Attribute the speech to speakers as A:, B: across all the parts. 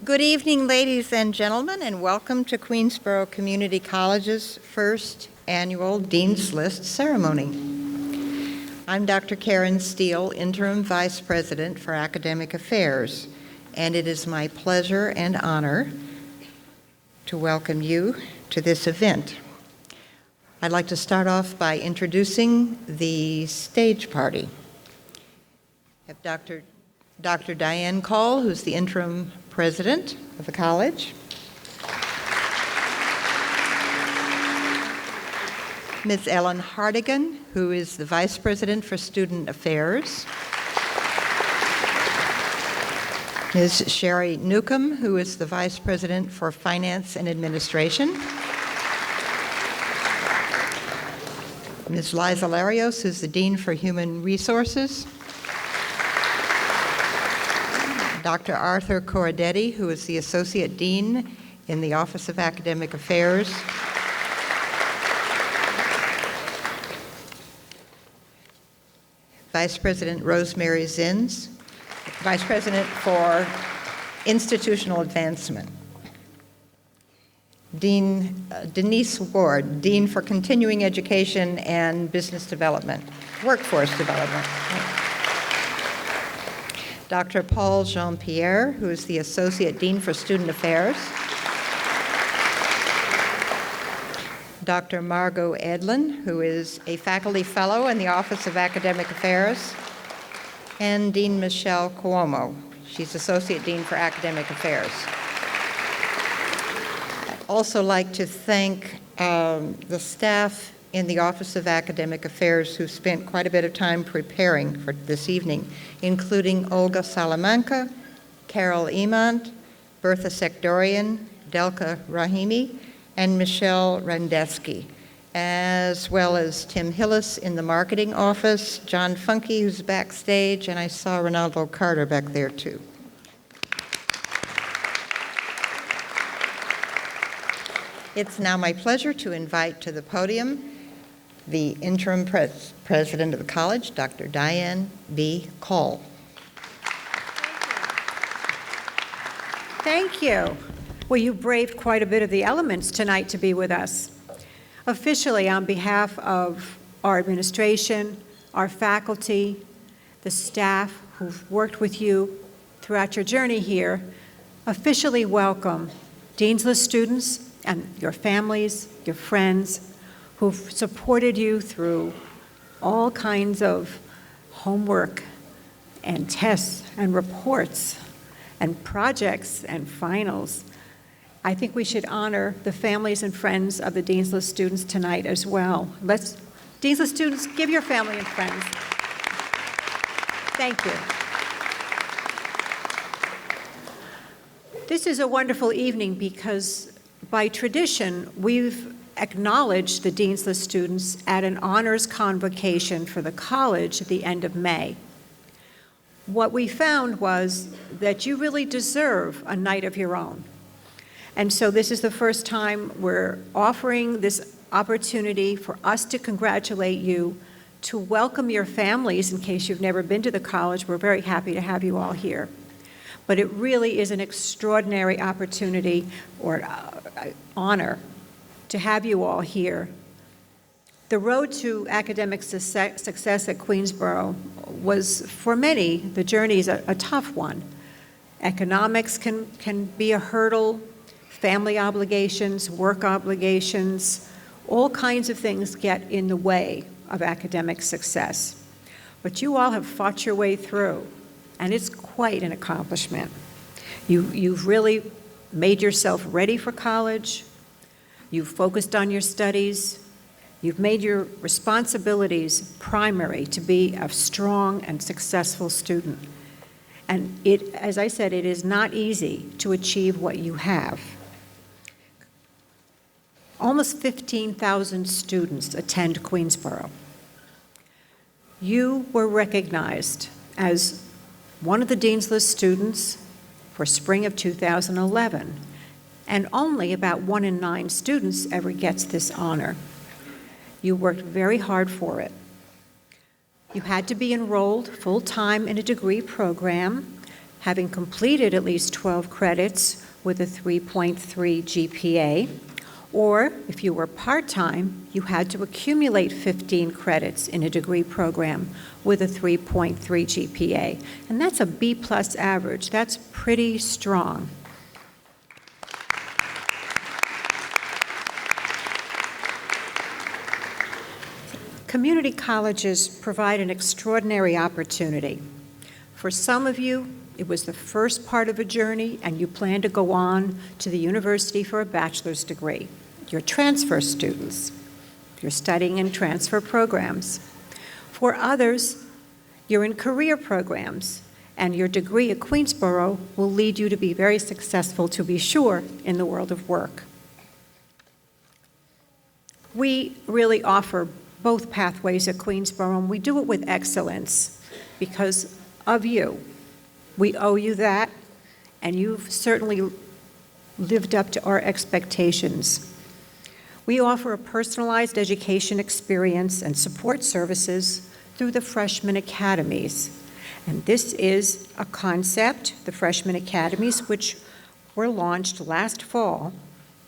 A: Good evening, ladies and gentlemen, and welcome to Queensborough Community College's first annual Dean's List ceremony. I'm Dr. Karen Steele, Interim Vice President for Academic Affairs, and it is my pleasure and honor to welcome you to this event. I'd like to start off by introducing the stage party. I have Dr. Diane Call, who's the interim president of the college. Ms. Ellen Hardigan, who is the vice president for student affairs. Ms. Sherry Newcomb, who is the vice president for finance and administration. Ms. Liza Larios, who's the dean for human resources. Dr. Arthur Corradetti, who is the Associate Dean in the Office of Academic Affairs. Vice President Rosemary Zins, Vice President for Institutional Advancement. Dean Denise Ward, Dean for Continuing Education and Business Development, Workforce Development. Dr. Paul Jean-Pierre, who is the Associate Dean for Student Affairs. Dr. Margot Edlin, who is a Faculty Fellow in the Office of Academic Affairs. And Dean Michelle Cuomo. She's Associate Dean for Academic Affairs. I'd also like to thank the staff in the Office of Academic Affairs who spent quite a bit of time preparing for this evening, including Olga Salamanca, Carol Emont, Bertha Sekdorian, Delka Rahimi, and Michelle Randeski, as well as Tim Hillis in the marketing office, John Funke, who's backstage, and I saw Ronaldo Carter back there too. It's now my pleasure to invite to the podium the interim president of the college, Dr. Diane B. Call.
B: Thank you. Well, you braved quite a bit of the elements tonight to be with us. Officially, on behalf of our administration, our faculty, the staff who've worked with you throughout your journey here, officially welcome Dean's List students and your families, your friends, who've supported you through all kinds of homework and tests and reports and projects and finals. I think we should honor the families and friends of the Dean's List students tonight as well. Dean's List students, give your family and friends. Thank you. This is a wonderful evening because by tradition, we've acknowledged the Dean's List students at an honors convocation for the college at the end of May. What we found was that you really deserve a night of your own. And so this is the first time we're offering this opportunity for us to congratulate you, to welcome your families in case you've never been to the college. We're very happy to have you all here. But it really is an extraordinary opportunity or honor to have you all here. The road to academic success at Queensborough was, for many, the journey is a tough one. Economics can be a hurdle, family obligations, work obligations, all kinds of things get in the way of academic success. But you all have fought your way through, and it's quite an accomplishment. You've really made yourself ready for college. You've focused on your studies. You've made your responsibilities primary to be a strong and successful student. And as I said, it is not easy to achieve what you have. Almost 15,000 students attend Queensborough. You were recognized as one of the Dean's List students for spring of 2011. And only about 1 in 9 students ever gets this honor. You worked very hard for it. You had to be enrolled full-time in a degree program, having completed at least 12 credits with a 3.3 GPA, or if you were part-time, you had to accumulate 15 credits in a degree program with a 3.3 GPA. And that's a B+ average. That's pretty strong. Community colleges provide an extraordinary opportunity. For some of you, it was the first part of a journey, and you plan to go on to the university for a bachelor's degree. You're transfer students. You're studying in transfer programs. For others, you're in career programs, and your degree at Queensborough will lead you to be very successful, to be sure, in the world of work. We really offer both pathways at Queensborough, and we do it with excellence because of you. We owe you that, and you've certainly lived up to our expectations. We offer a personalized education experience and support services through the Freshman Academies. And this is a concept, the Freshman Academies, which were launched last fall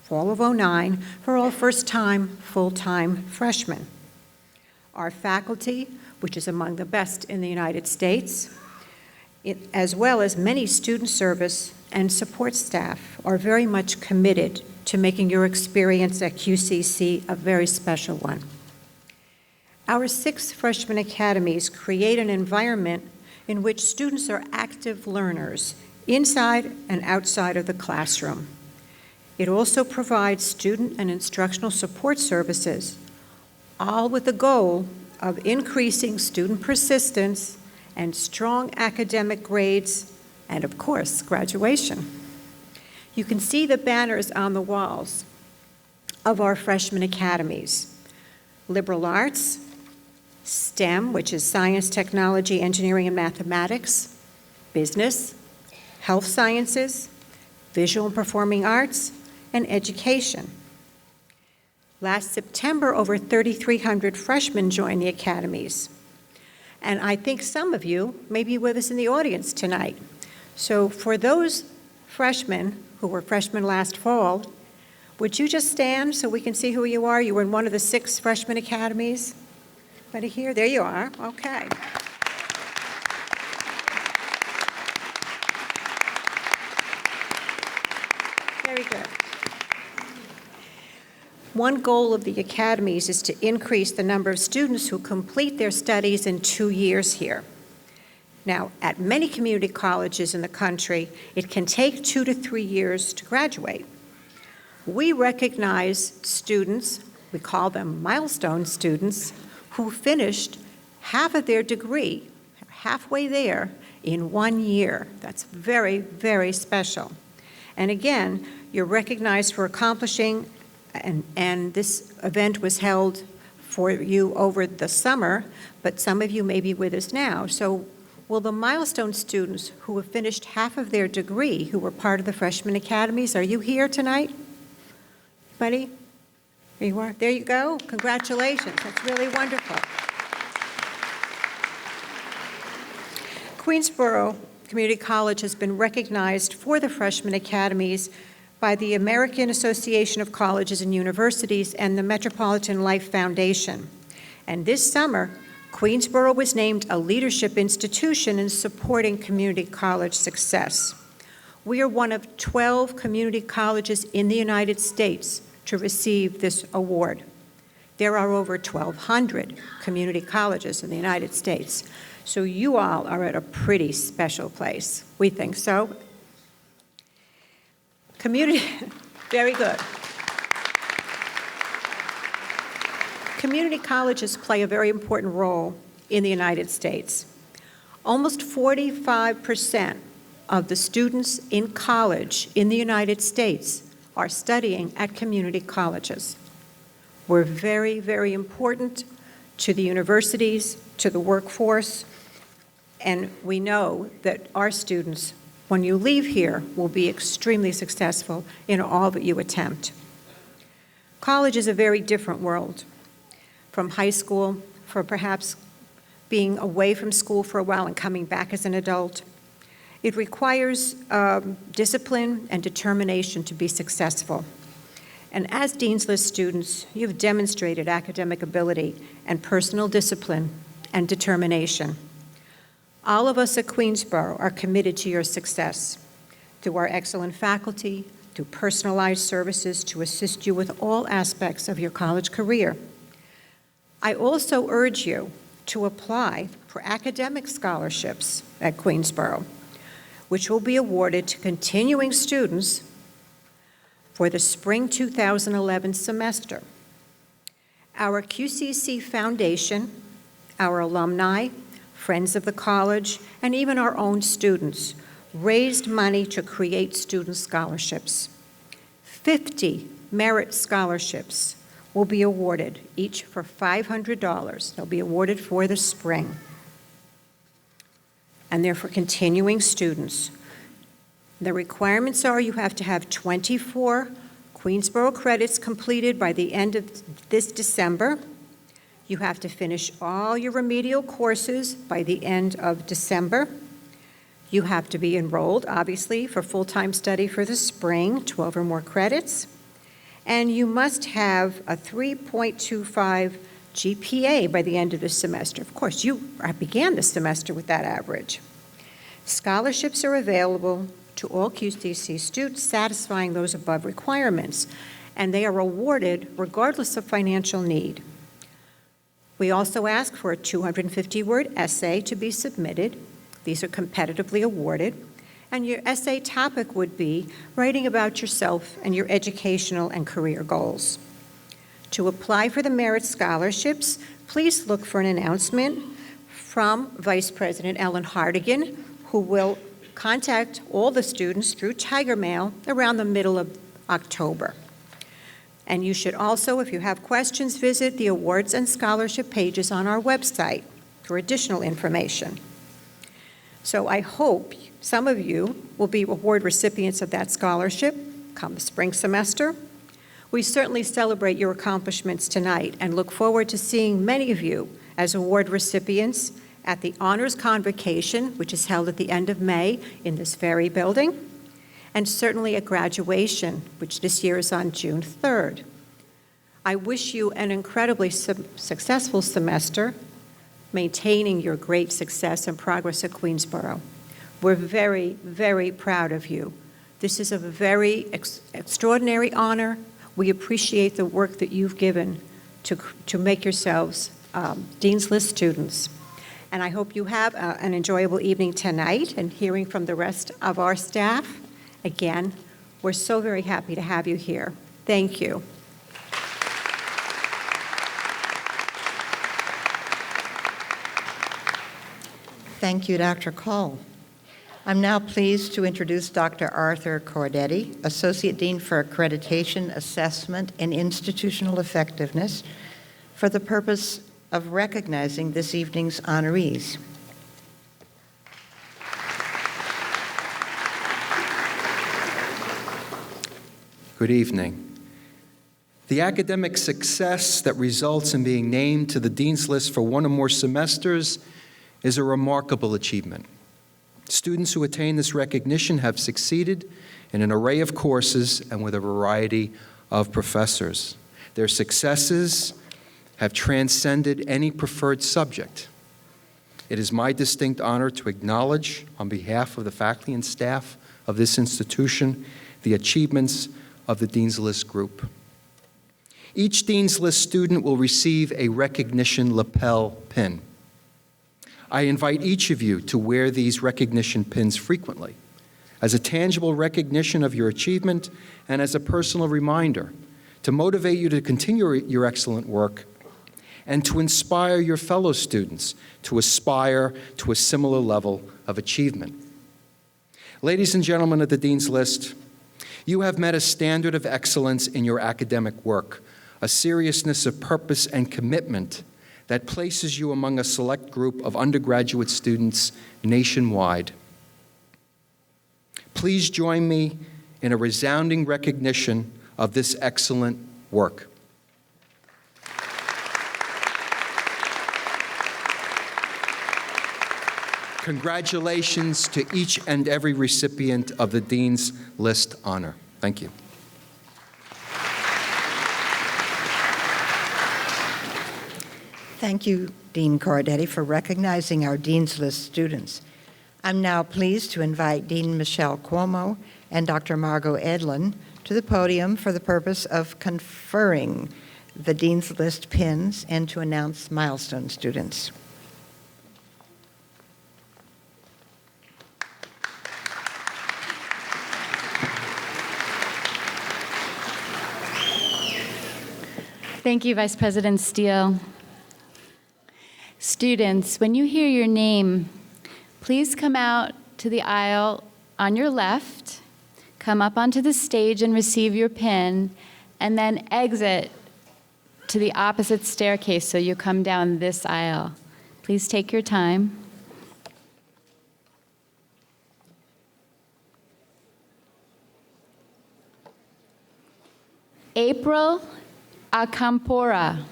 B: of '09, for all first-time, full-time freshmen. Our faculty, which is among the best in the United States, as well as many student service and support staff, are very much committed to making your experience at QCC a very special one. Our 6 freshman academies create an environment in which students are active learners inside and outside of the classroom. It also provides student and instructional support services, all with the goal of increasing student persistence and strong academic grades, and of course, graduation. You can see the banners on the walls of our freshman academies. Liberal arts, STEM, which is science, technology, engineering, and mathematics, business, health sciences, visual and performing arts, and education. Last September, over 3,300 freshmen joined the academies. And I think some of you may be with us in the audience tonight. So for those freshmen who were freshmen last fall, would you just stand so we can see who you are? You were in one of the 6 freshman academies. Anybody here? There you are. Okay. Very good. One goal of the academies is to increase the number of students who complete their studies in 2 years here. Now, at many community colleges in the country, it can take 2 to 3 years to graduate. We recognize students, we call them Milestone students, who finished half of their degree, halfway there, in 1 year. That's very, very special. And again, you're recognized for accomplishing, and this event was held for you over the summer, but some of you may be with us now. So will the Milestone students who have finished half of their degree, who were part of the freshman academies, are you here tonight? Buddy? There you are. There you go. Congratulations. That's really wonderful. Queensborough Community College has been recognized for the freshman academies by the American Association of Colleges and Universities and the Metropolitan Life Foundation. And this summer, Queensborough was named a leadership institution in supporting community college success. We are one of 12 community colleges in the United States to receive this award. There are over 1,200 community colleges in the United States. So you all are at a pretty special place. We think so. Very good. Community colleges play a very important role in the United States. Almost 45% of the students in college in the United States are studying at community colleges. We're very, very important to the universities, to the workforce, and we know that our students, when you leave here, will be extremely successful in all that you attempt. College is a very different world from high school, for perhaps being away from school for a while and coming back as an adult. It requires discipline and determination to be successful. And as Dean's List students, you've demonstrated academic ability and personal discipline and determination. All of us at Queensborough are committed to your success through our excellent faculty, through personalized services to assist you with all aspects of your college career. I also urge you to apply for academic scholarships at Queensborough, which will be awarded to continuing students for the spring 2011 semester. Our QCC Foundation, our alumni, friends of the college, and even our own students raised money to create student scholarships. 50 merit scholarships will be awarded, each for $500. They'll be awarded for the spring. And they're for continuing students. The requirements are you have to have 24 Queensborough credits completed by the end of this December. You have to finish all your remedial courses by the end of December. You have to be enrolled, obviously, for full-time study for the spring, 12 or more credits. And you must have a 3.25 GPA by the end of the semester. Of course, you began the semester with that average. Scholarships are available to all QCC students satisfying those above requirements, and they are awarded regardless of financial need. We also ask for a 250-word essay to be submitted. These are competitively awarded, and your essay topic would be writing about yourself and your educational and career goals. To apply for the merit scholarships, please look for an announcement from Vice President Ellen Hardigan, who will contact all the students through Tiger Mail around the middle of October. And you should also, if you have questions, visit the awards and scholarship pages on our website for additional information. So I hope some of you will be award recipients of that scholarship come the spring semester. We certainly celebrate your accomplishments tonight and look forward to seeing many of you as award recipients at the Honors Convocation, which is held at the end of May in this very building, and certainly at graduation, which this year is on June 3rd. I wish you an incredibly successful semester, maintaining your great success and progress at Queensborough. We're very, very proud of you. This is a very extraordinary honor. We appreciate the work that you've given to make yourselves Dean's List students. And I hope you have an enjoyable evening tonight and hearing from the rest of our staff. Again, we're so very happy to have you here. Thank you.
A: Thank you, Dr. Call. I'm now pleased to introduce Dr. Arthur Cordetti, Associate Dean for Accreditation, Assessment, and Institutional Effectiveness, for the purpose of recognizing this evening's honorees.
C: Good evening. The academic success that results in being named to the Dean's List for one or more semesters is a remarkable achievement. Students who attain this recognition have succeeded in an array of courses and with a variety of professors. Their successes have transcended any preferred subject. It is my distinct honor to acknowledge, on behalf of the faculty and staff of this institution, the achievements of the Dean's List group. Each Dean's List student will receive a recognition lapel pin. I invite each of you to wear these recognition pins frequently as a tangible recognition of your achievement and as a personal reminder to motivate you to continue your excellent work and to inspire your fellow students to aspire to a similar level of achievement. Ladies and gentlemen of the Dean's List, you have met a standard of excellence in your academic work, a seriousness of purpose and commitment that places you among a select group of undergraduate students nationwide. Please join me in a resounding recognition of this excellent work. Congratulations to each and every recipient of the Dean's List honor. Thank you.
A: Thank you, Dean Cordetti, for recognizing our Dean's List students. I'm now pleased to invite Dean Michelle Cuomo and Dr. Margot Edlin to the podium for the purpose of conferring the Dean's List pins and to announce Milestone students.
D: Thank you, Vice President Steele. Students, when you hear your name, please come out to the aisle on your left, come up onto the stage and receive your pin, and then exit to the opposite staircase so you come down this aisle. Please take your time. April Akampora.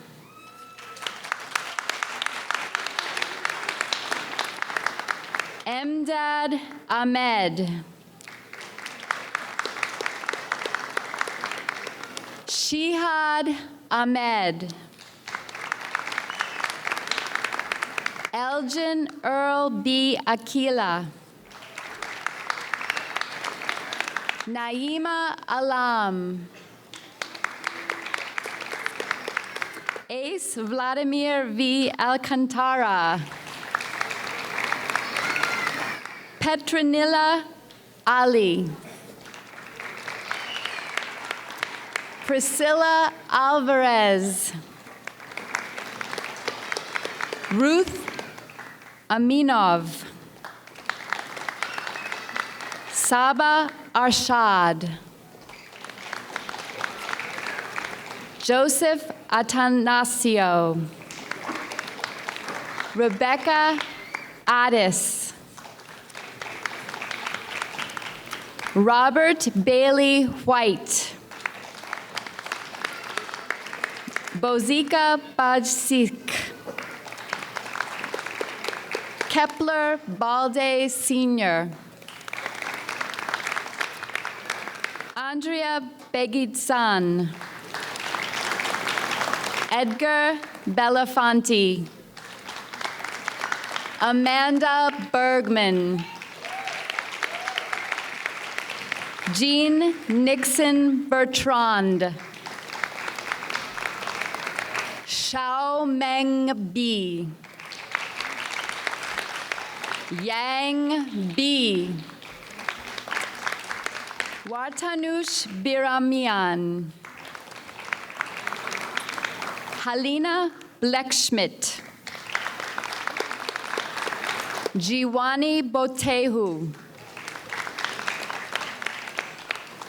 D: Emdad Ahmed. Shihad Ahmed. Elgin Earl B. Akila. Naima Alam. Ace Vladimir V. Alcantara. Petronilla Ali. Priscilla Alvarez. Ruth Aminov. Saba Arshad. Joseph Atanasio. Rebecca Addis. Robert Bailey White. Bozika Bajsik. Kepler Balde Sr. Andrea Begidsan. Edgar Belafonte. Amanda Bergman. Jean Nixon Bertrand. Xiao Meng B. Yang B. Wartanush Biramian. Halina Bleckschmidt. Jiwani Botehu.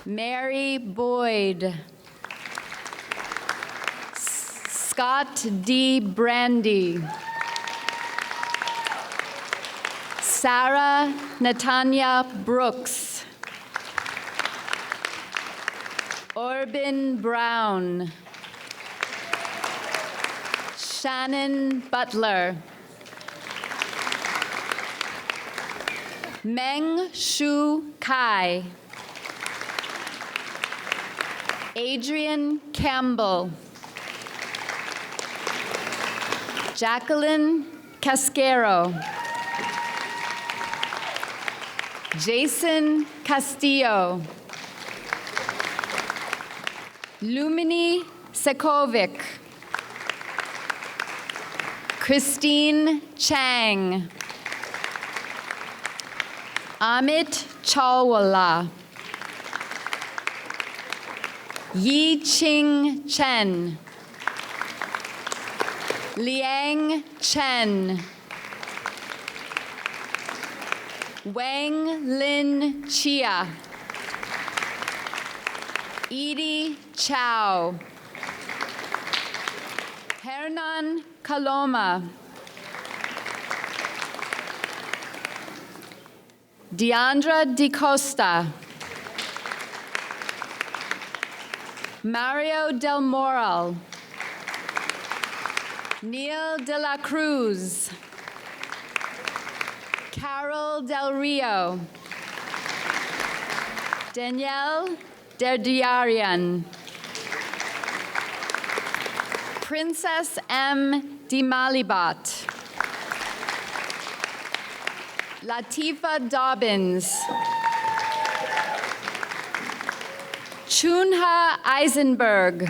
D: Mary Boyd. Scott D. Brandy. Sarah Natanya Brooks. Orban Brown. Shannon Butler. Meng Shu Kai. Adrian Campbell. Jacqueline Casquero. Jason Castillo. Lumini Sekovic. Christine Chang. Amit Chawala. Yi Ching Chen. Liang Chen. Wang Lin Chia. Edie Chow. Hernan Kaloma. Deandra DeCosta. Mario Del Moral. Neil De La Cruz. Carol Del Rio. Danielle Derdiarian. Princess M. Di Malibat. Latifa Dobbins. Chunha Eisenberg.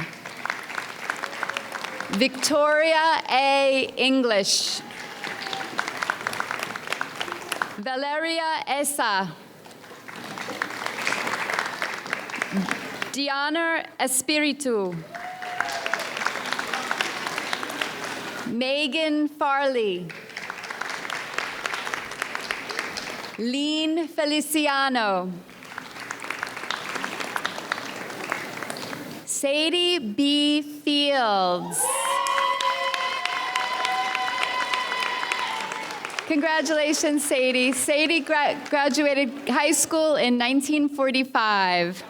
D: Victoria A. English. Valeria Esa. Diana Espiritu. Megan Farley. Lean Feliciano. Sadie B. Fields. Congratulations, Sadie. Sadie graduated high school in 1945.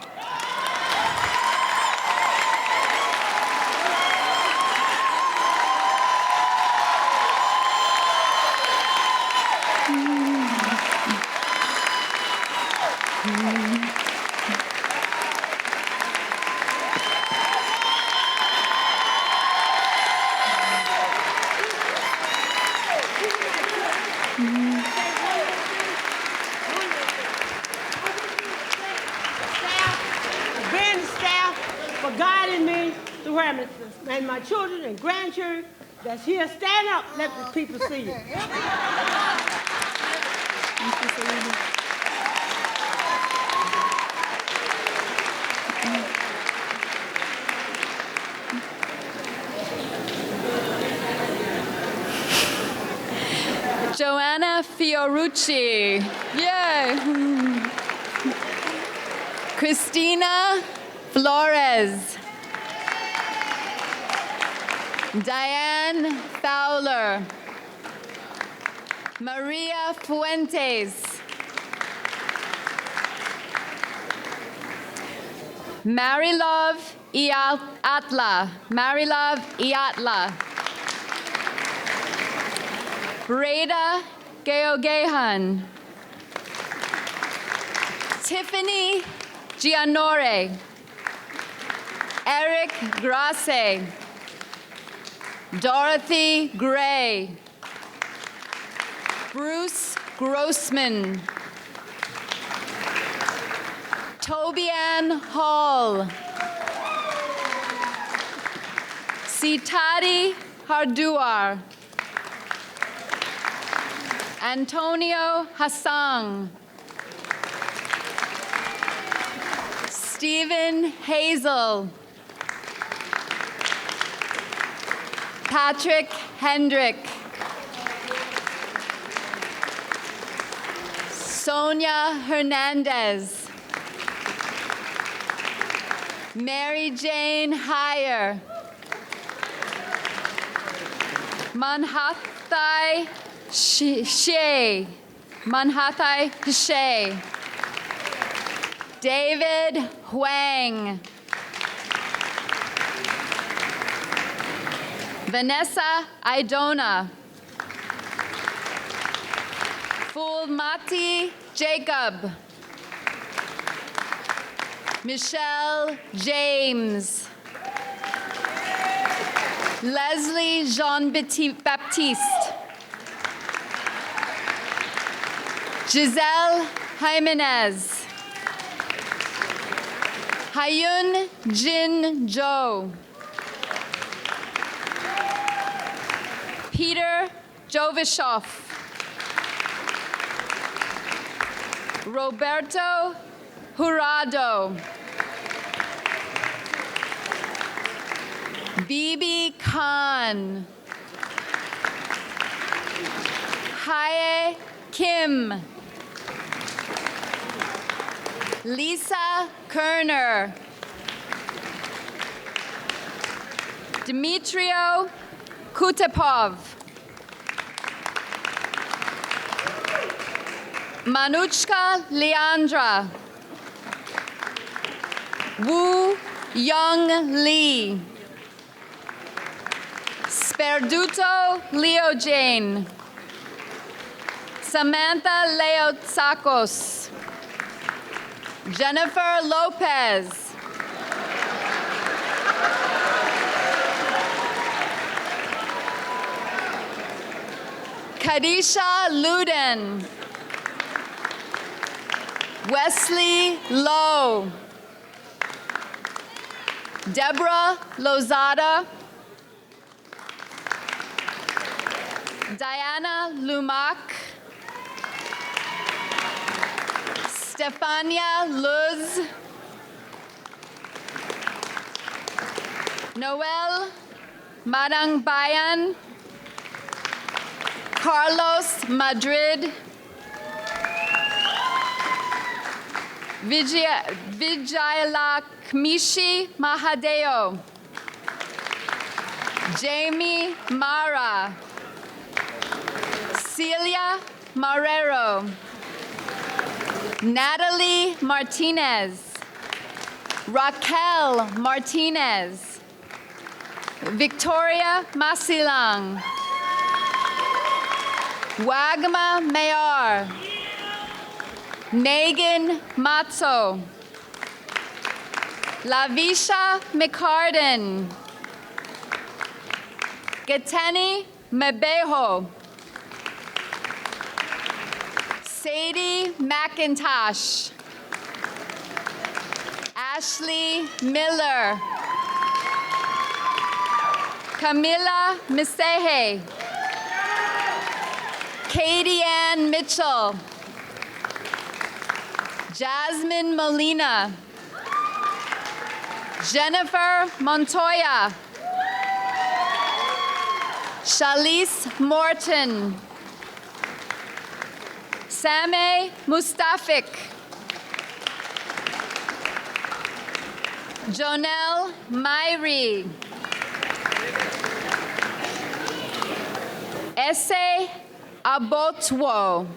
E: And my children and grandchildren that's here, stand up, let the people see you.
D: Joanna Fiorucci. Yay. Christina Flores. Diane Fowler. Maria Fuentes. Marilove Iatla. Marilove Iatla. Breda Geoghehan. Tiffany Gianore. Eric Grasse. Dorothy Gray. Bruce Grossman. Tobian Hall. Sitati Harduar. Antonio Hassan. Stephen Hazel. Patrick Hendrick. Sonia Hernandez. Mary Jane Heyer. Manhathai Shea. Manhathai Shea. David Huang. Vanessa Idona. Fulmati Jacob. Michelle James. Leslie Jean-Baptiste. Giselle Jimenez. Hayun Jin Jo. Peter Jovishoff. Roberto Jurado. Bibi Khan. Hae Kim. Lisa Kerner. Dmitrio Kutepov. Manuchka Leandra. Wu Young Lee. Sperduto Leo Jane. Samantha Leotsakos. Jennifer Lopez. Kadisha Luden. Wesley Lowe. Deborah Lozada. Diana Lumak. Stefania Luz. Noel Madangbayan. Carlos Madrid. Vijayalakshmi Mahadeo. Jamie Mara. Celia Marrero. Natalie Martinez. Raquel Martinez. Victoria Masilang. Wagma Mayar. Megan Matzo. Lavisha McCarden. Geteni Mebeho. Sadie McIntosh. Ashley Miller. Camila Misehe. Katie Ann Mitchell. Jasmine Molina. Jennifer Montoya. Shalise Morton. Sameh Mustafik. Jonelle Myrie. Ese Abotwo.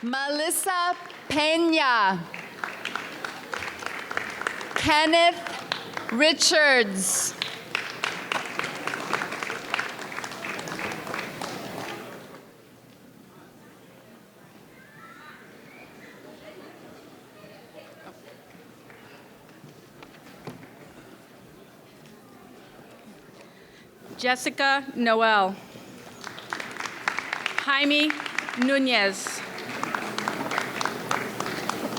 D: Melissa Pena. Kenneth Richards.
F: Jessica Noel. Jaime Nunez.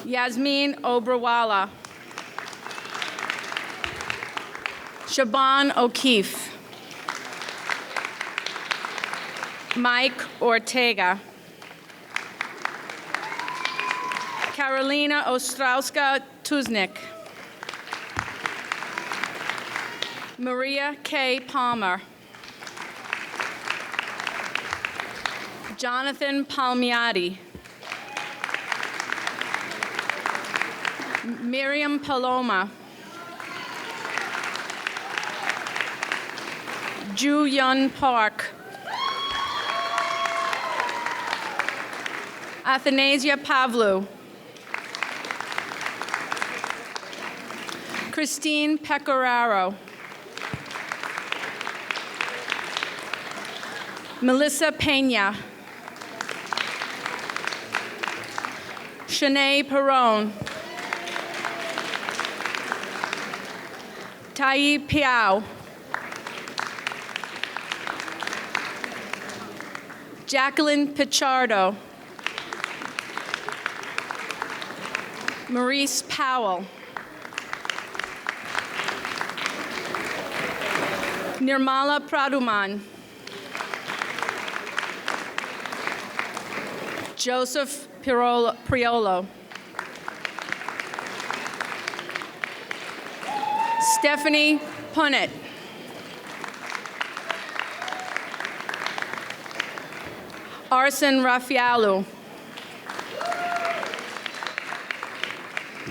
F: Yasmin Obrawala. Shaban O'Keefe. Mike Ortega. Carolina Ostrowska Tuznik. Maria K. Palmer. Jonathan Palmiati. Miriam Paloma. Ju Yun Park. Athanasia Pavlou. Christine Pecoraro. Melissa Pena. Shanae Perron. Tai Piao. Jacqueline Pichardo. Maurice Powell. Nirmala Praduman. Joseph Priolo. Stephanie Punnett. Arsen Rafialu.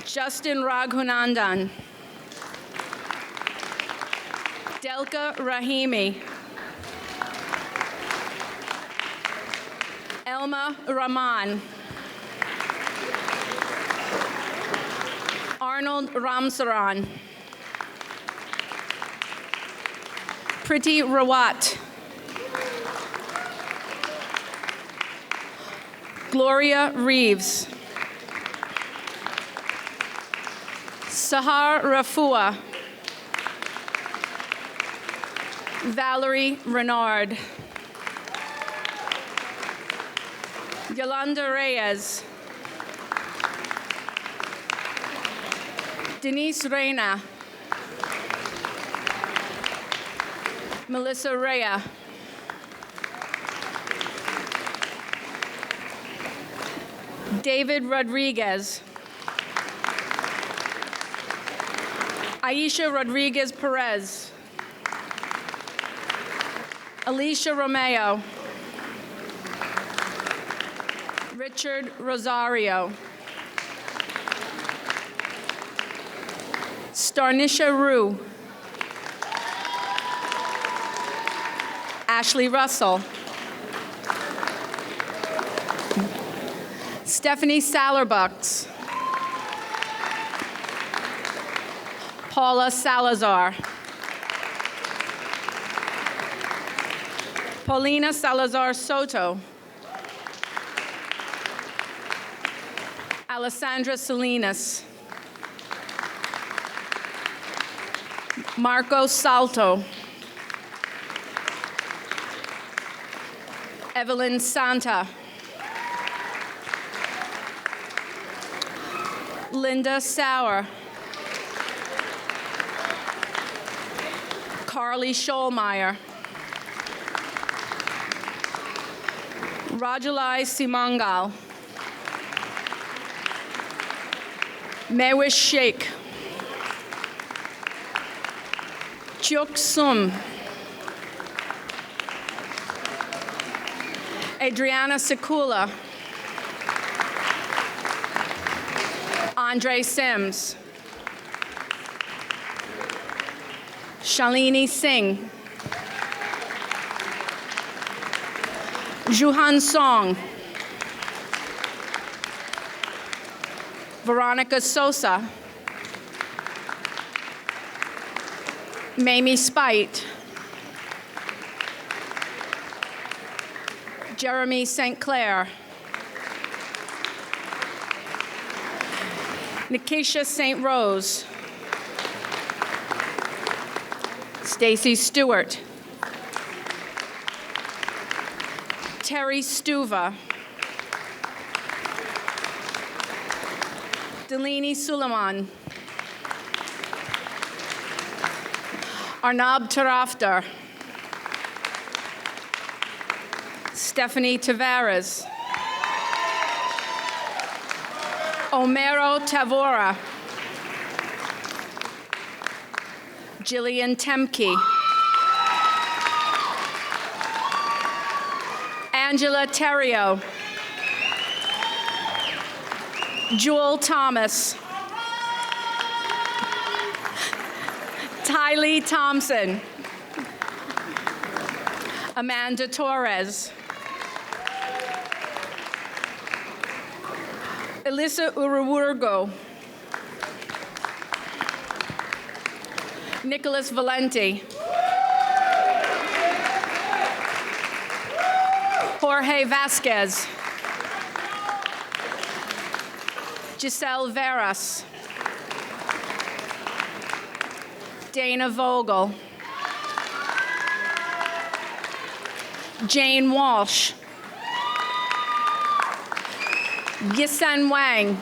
F: Justin Raghunandan. Delka Rahimi. Elma Rahman. Arnold Ramsaran. Priti Rawat. Gloria Reeves. Sahar Rafua. Valerie Renard. Yolanda Reyes. Denise Reyna. Melissa Rea. David Rodriguez. Aisha Rodriguez Perez. Alicia Romeo. Richard Rosario. Starnisha Rue. Ashley Russell. Stephanie Salerbucks. Paula Salazar. Paulina Salazar Soto. Alessandra Salinas. Marco Salto. Evelyn Santa. Linda Sauer. Carly Scholmeyer. Rajulai Simangal. Mewish Sheikh. Chuk Sum. Adriana Sekula. Andre Sims. Shalini Singh. Juhan Song. Veronica Sosa. Mamie Spite. Jeremy St. Clair. Nikisha St. Rose. Stacy Stewart. Terry Stuva. Delaney Suleiman. Arnab Taraftar. Stephanie Tavares. Omero Tavora. Jillian Temke. Angela Terrio. Jewel Thomas. Tylee Thompson. Amanda Torres. Elisa Uruwurgo. Nicholas Valenti. Jorge Vasquez. Giselle Veras. Dana Vogel. Jane Walsh. Yisen Wang.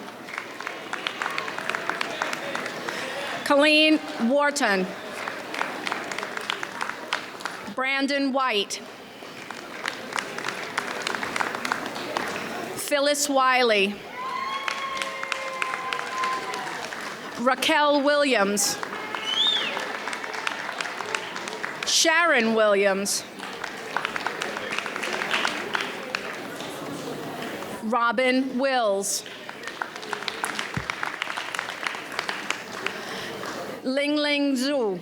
F: Colleen Wharton. Brandon White. Phyllis Wiley. Raquel Williams. Sharon Williams. Robin Wills. Ling Ling Zhu.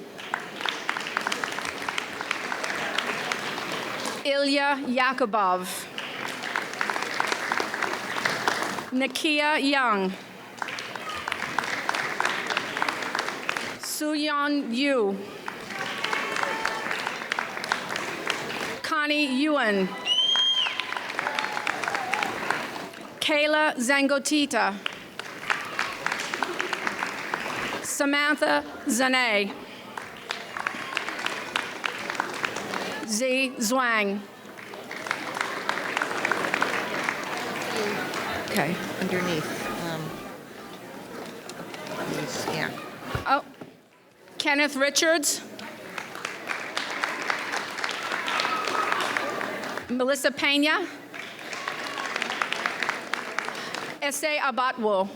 F: Ilya Yakubov. Nakia Young. Suyeon Yu. Connie Ewan. Kayla Zangotita. Samantha Zane. Z Zhuang.
A: Okay, underneath. Yeah.
F: Oh, Kenneth Richards. Melissa Pena. Essay Abatwo.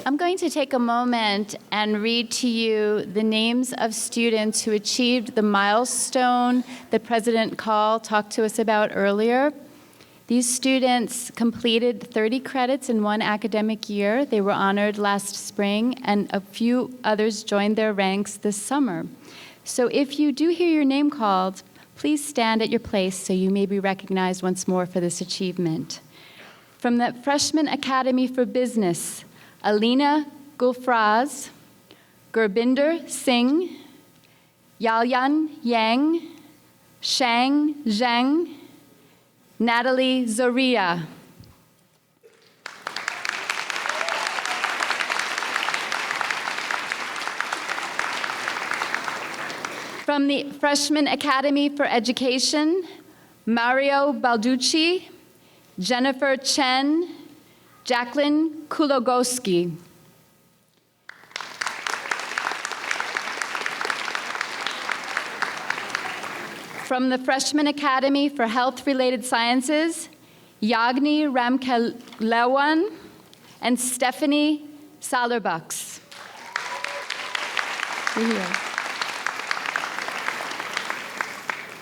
D: I'm going to take a moment and read to you the names of students who achieved the milestone that President Call talked to us about earlier. These students completed 30 credits in one academic year. They were honored last spring, and a few others joined their ranks this summer. So if you do hear your name called, please stand at your place so you may be recognized once more for this achievement. From the Freshman Academy for Business, Alina Gulfraz, Gurbinder Singh, Yalyan Yang, Shang Zheng, Natalie Zoria. From the Freshman Academy for Education, Mario Balducci, Jennifer Chen, Jacqueline Kulogowski. From the Freshman Academy for Health-Related Sciences, Yagni Ramkelewan and Stephanie Salerbucks.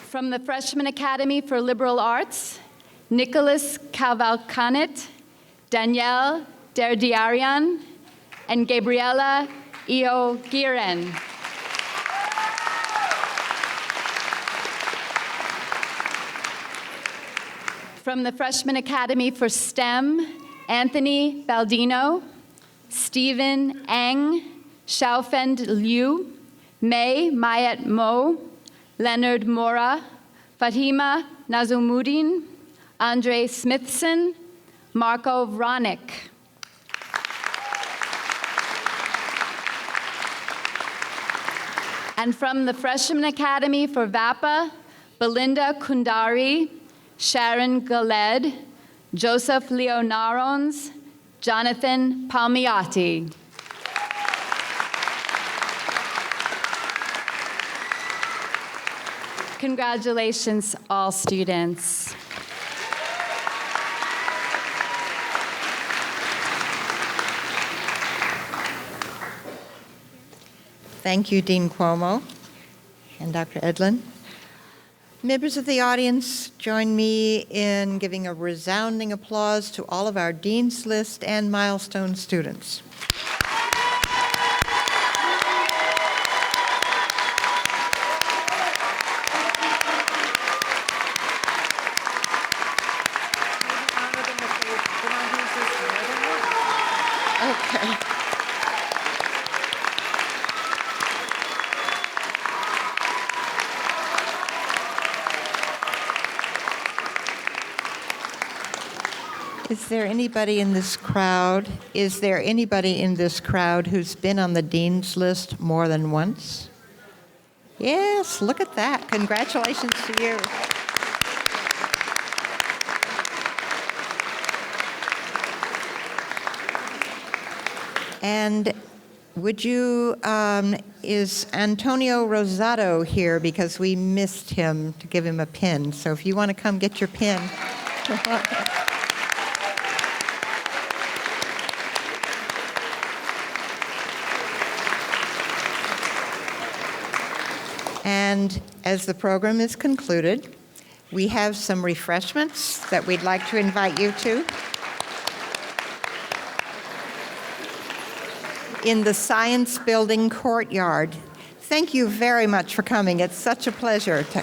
D: From the Freshman Academy for Liberal Arts, Nicholas Cavalcanet, Danielle Derdiarian, and Gabriela Iogiren. From the Freshman Academy for STEM, Anthony Baldino, Stephen Ang, Xiaofend Liu, May Mayat Mo, Leonard Mora, Fatima Nazumuddin, Andre Smithson, Marco Vronick. And from the Freshman Academy for VAPA, Belinda Kundari, Sharon Galed, Joseph Leonarons, Jonathan Palmiotti. Congratulations, all students.
A: Thank you, Dean Cuomo and Dr. Edlin. Members of the audience, join me in giving a resounding applause to all of our Dean's List and Milestone students. Okay. Is there anybody in this crowd who's been on the Dean's List more than once? Yes, look at that. Congratulations to you. And would you, is Antonio Rosado here, because we missed him, to give him a pin. So if you want to come get your pin. And as the program is concluded, we have some refreshments that we'd like to invite you to. in the Science Building courtyard. Thank you very much for coming. It's such a pleasure to